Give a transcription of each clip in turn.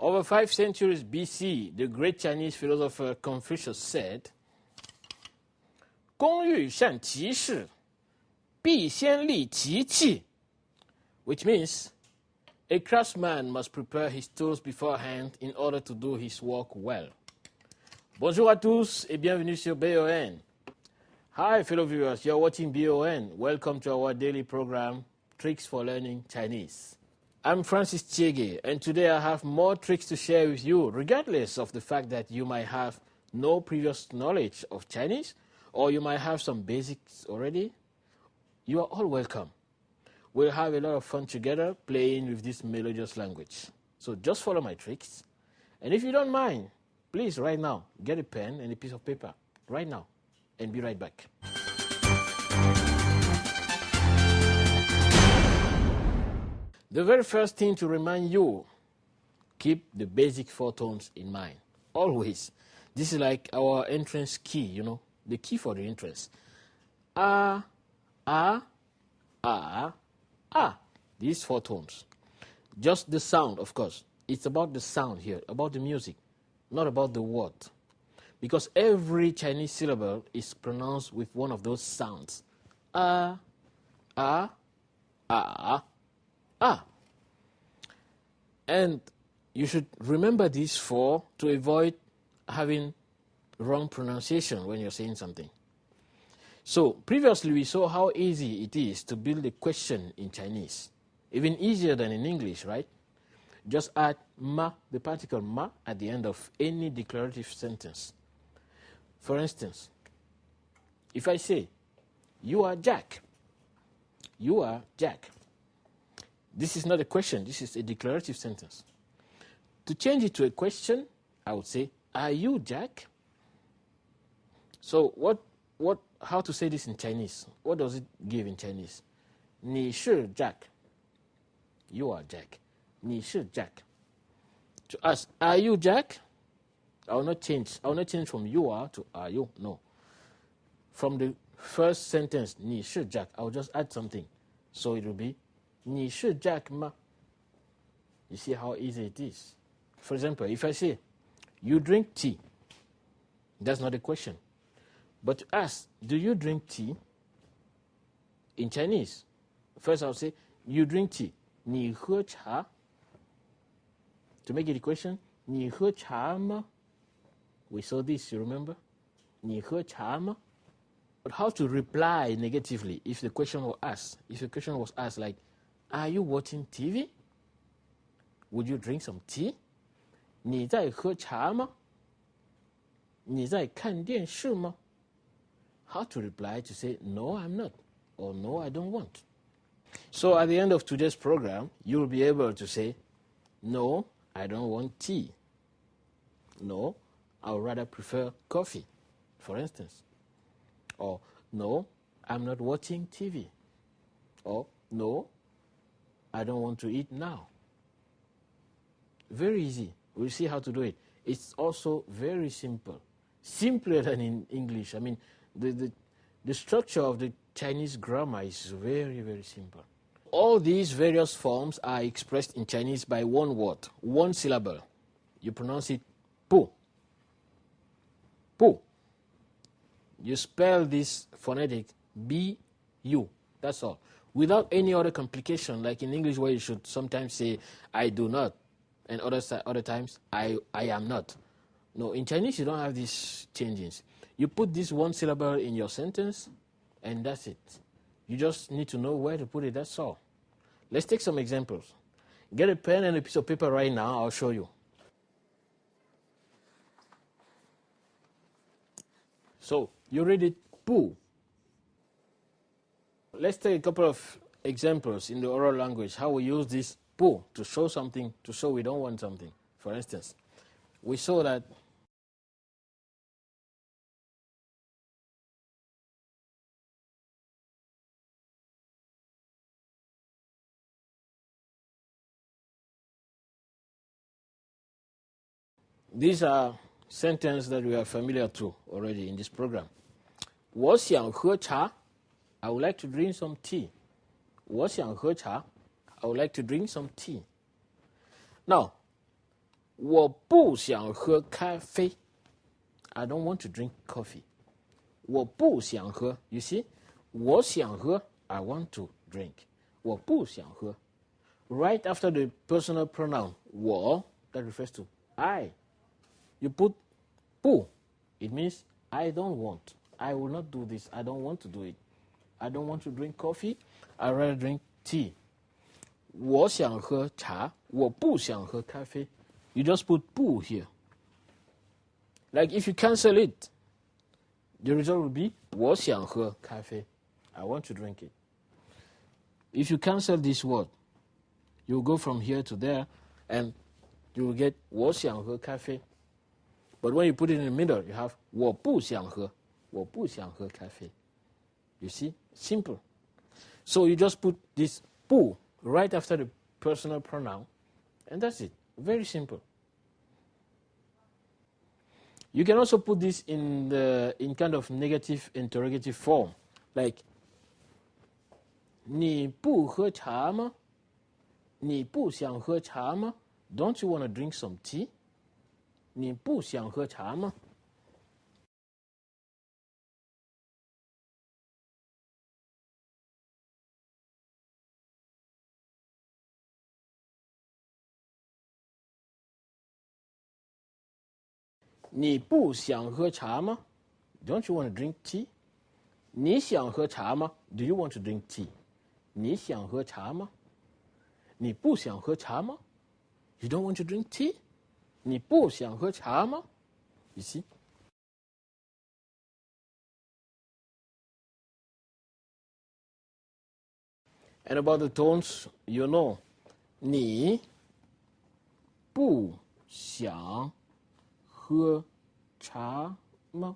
Over 5 centuries BC, the great Chinese philosopher Confucius said, 工欲善其事, 必先利其器, which means a craftsman must prepare his tools beforehand in order to do his work well. Bonjour à tous et bienvenue sur BON. Hi fellow viewers, you're watching BON. Welcome to our daily program, Tricks for Learning Chinese. I'm Francis Tchiégué, and today I have more tricks to share with you, regardless of the fact that you might have no previous knowledge of Chinese, or you might have some basics already. You are all welcome. We'll have a lot of fun together playing with this melodious language. So just follow my tricks. And if you don't mind, please right now, get a pen and a piece of paper. Right now. And be right back. The very first thing to remind you, keep the basic 4 tones in mind. Always. This is like our entrance key, you know, the key for the entrance. Ah, ah, ah, ah. These 4 tones. Just the sound, of course. It's about the sound here, about the music, not about the word. Because every Chinese syllable is pronounced with one of those sounds. Ah, ah, ah, ah. And you should remember these 4 to avoid having wrong pronunciation when you're saying something. So previously we saw how easy it is to build a question in Chinese. Even easier than in English, right? Just add ma, the particle ma, at the end of any declarative sentence. For instance, if I say, you are Jack. You are Jack. This is not a question, this is a declarative sentence. To change it to a question, I would say, are you Jack? So how to say this in Chinese? What does it give in Chinese? 你是 Jack. You are Jack. 你是 Jack. To ask, are you Jack? I will not change from you are to are you. No. From the first sentence, 你是 Jack, I will just add something. So it will be, 你是 Jack 吗? You see how easy it is. For example, if I say, you drink tea, that's not a question. But to ask, do you drink tea? In Chinese, first I'll say, you drink tea. 你喝茶? To make it a question, 你喝茶吗? We saw this, you remember? 你喝茶吗? But how to reply negatively if the question was asked? If the question was asked like, are you watching TV? Would you drink some tea? 你在喝茶吗? 你在看电视吗? How to reply to say, no, I'm not, or no, I don't want. So at the end of today's program, you'll be able to say, no, I don't want tea. No, I would rather prefer coffee, for instance. Or, no, I'm not watching TV. Or, no, I don't want to eat now. Very easy. We'll see how to do it. It's also very simple. Simpler than in English. I mean, the structure of the Chinese grammar is very, very simple. All these various forms are expressed in Chinese by one word, one syllable. You pronounce it pu. Pu. You spell this phonetic B-U. That's all. Without any other complication, like in English where you should sometimes say, I do not, and other times, I am not. No, in Chinese you don't have these changes. You put this one syllable in your sentence, and that's it. You just need to know where to put it, that's all. Let's take some examples. Get a pen and a piece of paper right now, I'll show you. So, you read it, pu. Let's take a couple of examples in the oral language, how we use this pu to show something, to show we don't want something. For instance, we saw that these are sentences that we are familiar to already in this program. 我想喝茶. I would like to drink some tea. 我想喝茶. I would like to drink some tea. Now, 我不想喝咖啡. I don't want to drink coffee. 我不想喝. You see? 我想喝. I want to drink. 我不想喝. Right after the personal pronoun 我, that refers to I. You put 不. It means I don't want. I will not do this. I don't want to do it. I don't want to drink coffee. I'd rather drink tea. 我想喝茶. 我不想喝咖啡. You just put 不 here. Like if you cancel it, the result will be 我想喝咖啡. I want to drink it. If you cancel this word, you go from here to there and you will get 我想喝咖啡. But when you put it in the middle, you have 我不想喝. 我不想喝咖啡. You see? Simple. So you just put this 不 right after the personal pronoun, and that's it. Very simple. You can also put this in kind of negative interrogative form, like 你不喝茶吗? 你不想喝茶吗? Don't you want to drink some tea? 你不想喝茶吗?你不想喝茶吗? Don't you want to drink tea? 你想喝茶吗? Do you want to drink tea? 你想喝茶吗? 你不想喝茶吗? You don't want to drink tea? 你不想喝茶吗? You see? And about the tones, you know. 你不想喝茶吗?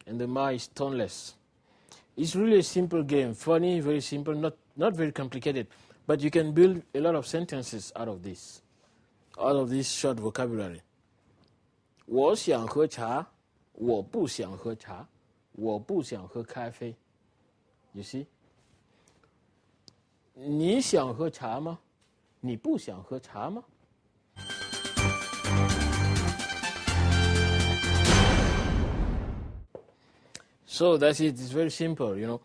And the ma is toneless. It's really a simple game. Funny, very simple, not very complicated. But you can build a lot of sentences out of this short vocabulary. 我想喝茶, 我不想喝茶, 我不想喝咖啡. You see? 你想喝茶吗? 你不想喝茶吗? So that's it. It's very simple, you know.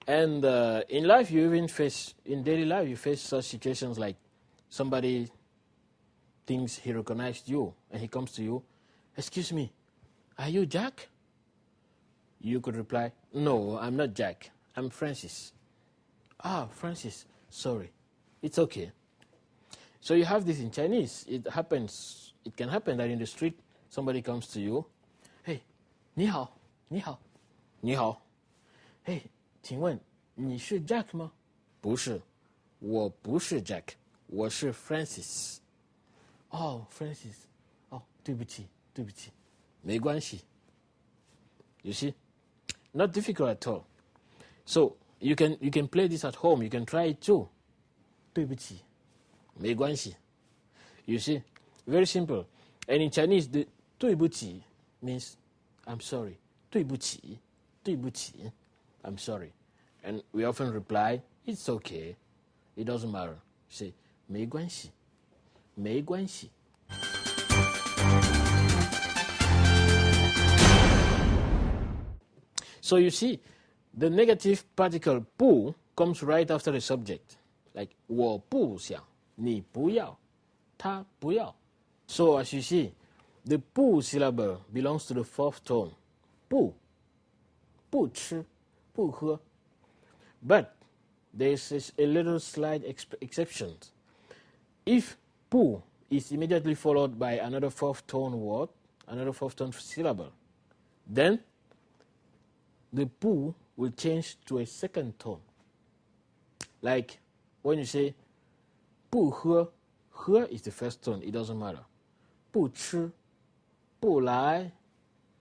And in life, in daily life, you face such situations like somebody thinks he recognized you and he comes to you, excuse me, are you Jack? You could reply, no, I'm not Jack. I'm Francis. Ah, Francis, sorry. It's okay. So you have this in Chinese. It can happen that in the street, somebody comes to you, hey, 你好,你好,你好. Hey, 请问你是 Jack 吗? 不是，我不是 Jack， 我是 Francis。哦 ，Francis， 哦，对不起，对不起，没关系。You see, not difficult at all. So you can play this at home. You can try it too. 对不起，没关系。You see, very simple. And in Chinese, the 对不起 means I'm sorry. 对不起，对不起。I'm sorry. And we often reply, it's okay. It doesn't matter. Say, 没关系，没关系。So you see, the negative particle 不 comes right after the subject. Like 我不想，你不要，他不要。So as you see, the 不 syllable belongs to the fourth tone. 不，不吃。不喝. But there is a little slight exception. If 不 is immediately followed by another fourth tone word, another fourth tone syllable, then the 不 will change to a second tone. Like when you say 不喝, 喝 is the first tone, it doesn't matter. 不吃, 不来,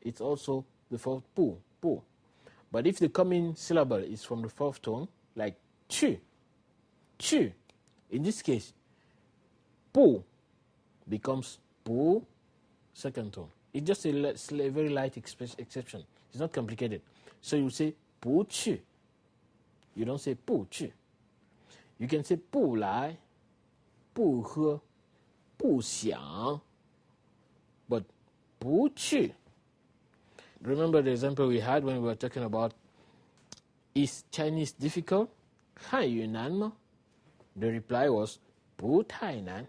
it's also the fourth 不. But if the coming syllable is from the fourth tone, like 去, in this case, 不 becomes 不, second tone. It's just a very light exception. It's not complicated. So you say 不去. You don't say 不去. You can say 不来, 不喝,不想 but 不去 Remember the example we had when we were talking about is Chinese difficult? 汉语难吗? The reply was 不太难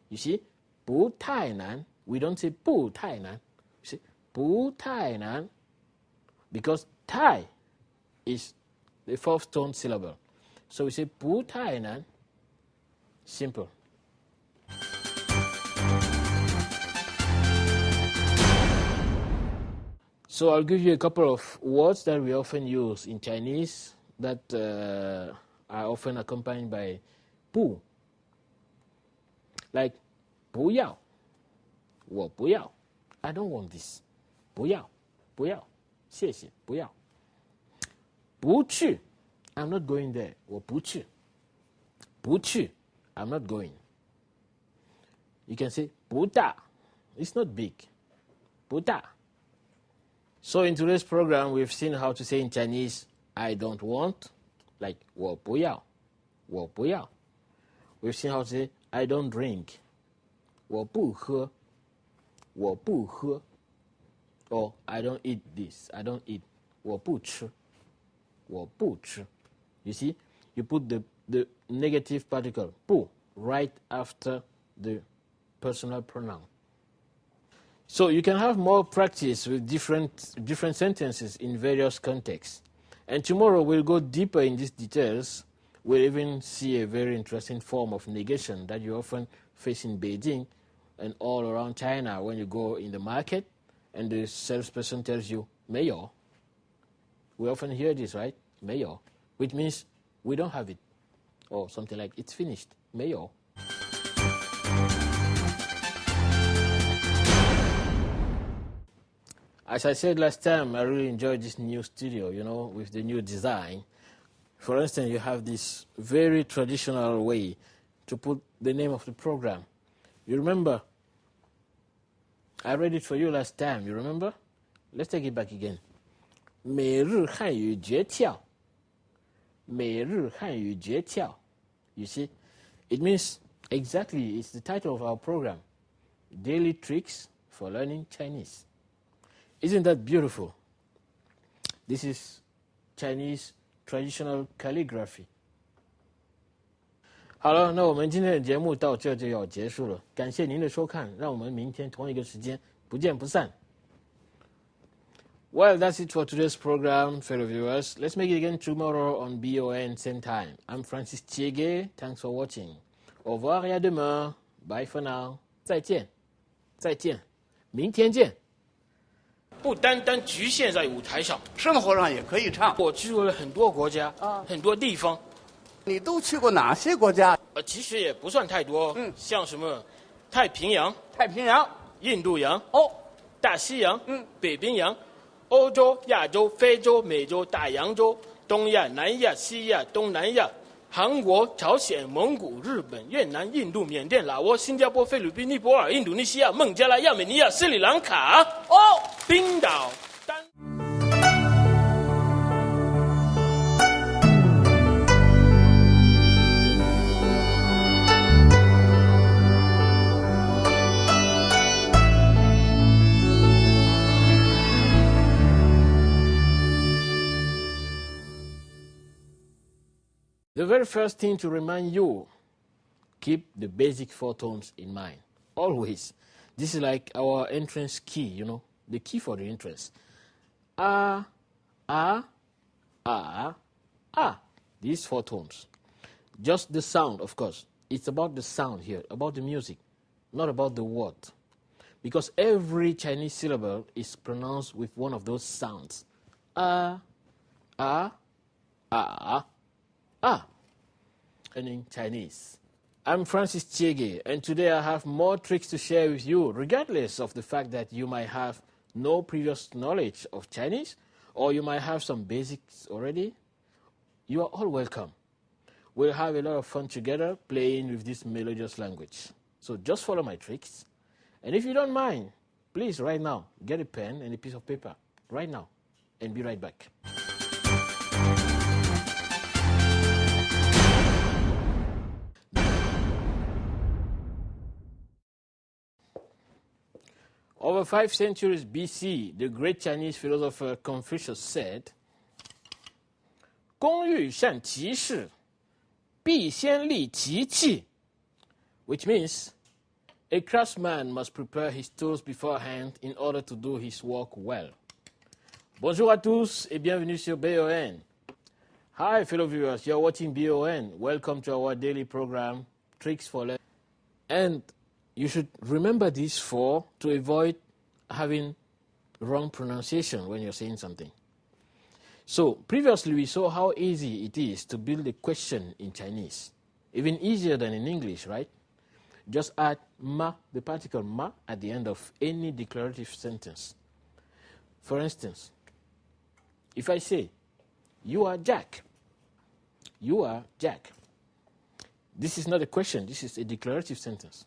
You see, 不太难 We don't say 不太难 You see, 不太难 Because 太 is the fourth tone syllable. So we say 不太难 Simple. So I'll give you a couple of words that we often use in Chinese that are often accompanied by 不 Like 不要 我不要 I don't want this 不要不要谢谢不要不去 I'm not going there 我不去不去 I'm not going You can say 不大 It's not big 不大 So in today's program we've seen how to say in Chinese I don't want like 我不要我不要 We've seen how to say I don't drink 我不喝我不喝 Or I don't eat this I don't eat 我不吃我不吃 You see, you put the negative particle 不 right after the personal pronoun. So you can have more practice with different sentences in various contexts. And tomorrow we'll go deeper in these details. We'll even see a very interesting form of negation that you often face in Beijing and all around China when you go in the market and the salesperson tells you 没有. We often hear this, right? 没有, which means we don't have it. Or something like it's finished. 没有. As I said last time, I really enjoyed this new studio, you know, with the new design. For instance, you have this very traditional way to put the name of the program. You remember? I read it for you last time, you remember? Let's take it back again. 每日汉语诀窍. 每日汉语诀窍. You see? It means exactly, it's the title of our program. Daily Tricks for Learning Chinese. Isn't that beautiful? This is Chinese traditional calligraphy. 好了，那我们今天的节目到这就要结束了。感谢您的收看，让我们明天同一个时间不见不散。Well, that's it for today's program, fellow viewers. Let's make it again tomorrow on BON same time. I'm Francis Tchiégué. Thanks for watching. Au revoir et à demain. Bye for now. 再见，再见，明天见。不单单局限在舞台上，生活上也可以唱。我去过了很多国家，很多地方。你都去过哪些国家？其实也不算太多，像什么太平洋、太平洋、印度洋、大西洋、北冰洋、欧洲、亚洲、非洲、美洲、大洋洲、东亚、南亚、西亚、东南亚、韩国、朝鲜、蒙古、日本、越南、印度、缅甸、老挝、新加坡、菲律宾、尼泊尔、印度尼西亚、孟加拉、亚美尼亚、斯里兰卡、冰岛。The very first thing to remind you, keep the basic four tones in mind. Always. This is like our entrance key, you know, the key for the entrance. Ah, ah, ah, ah. These four tones. Just the sound, of course. It's about the sound here, about the music, not about the word. Because every Chinese syllable is pronounced with one of those sounds. Ah, ah, ah. Ah, and in Chinese. I'm Francis Tchiégué, and today I have more tricks to share with you, regardless of the fact that you might have no previous knowledge of Chinese, or you might have some basics already. You are all welcome. We'll have a lot of fun together playing with this melodious language. So just follow my tricks. And if you don't mind, please right now, get a pen and a piece of paper, right now, and be right back. Over 5 centuries BC, the great Chinese philosopher Confucius said, 工欲善其事，必先利其器, which means a craftsman must prepare his tools beforehand in order to do his work well. Bonjour à tous et bienvenue sur BON. Hi fellow viewers, you're watching BON. Welcome to our daily program, Tricks for Learning. And you should remember this to avoid having wrong pronunciation when you're saying something. So previously we saw how easy it is to build a question in Chinese. Even easier than in English, right? Just add ma, the particle ma, at the end of any declarative sentence. For instance, if I say, you are Jack. You are Jack. This is not a question, this is a declarative sentence.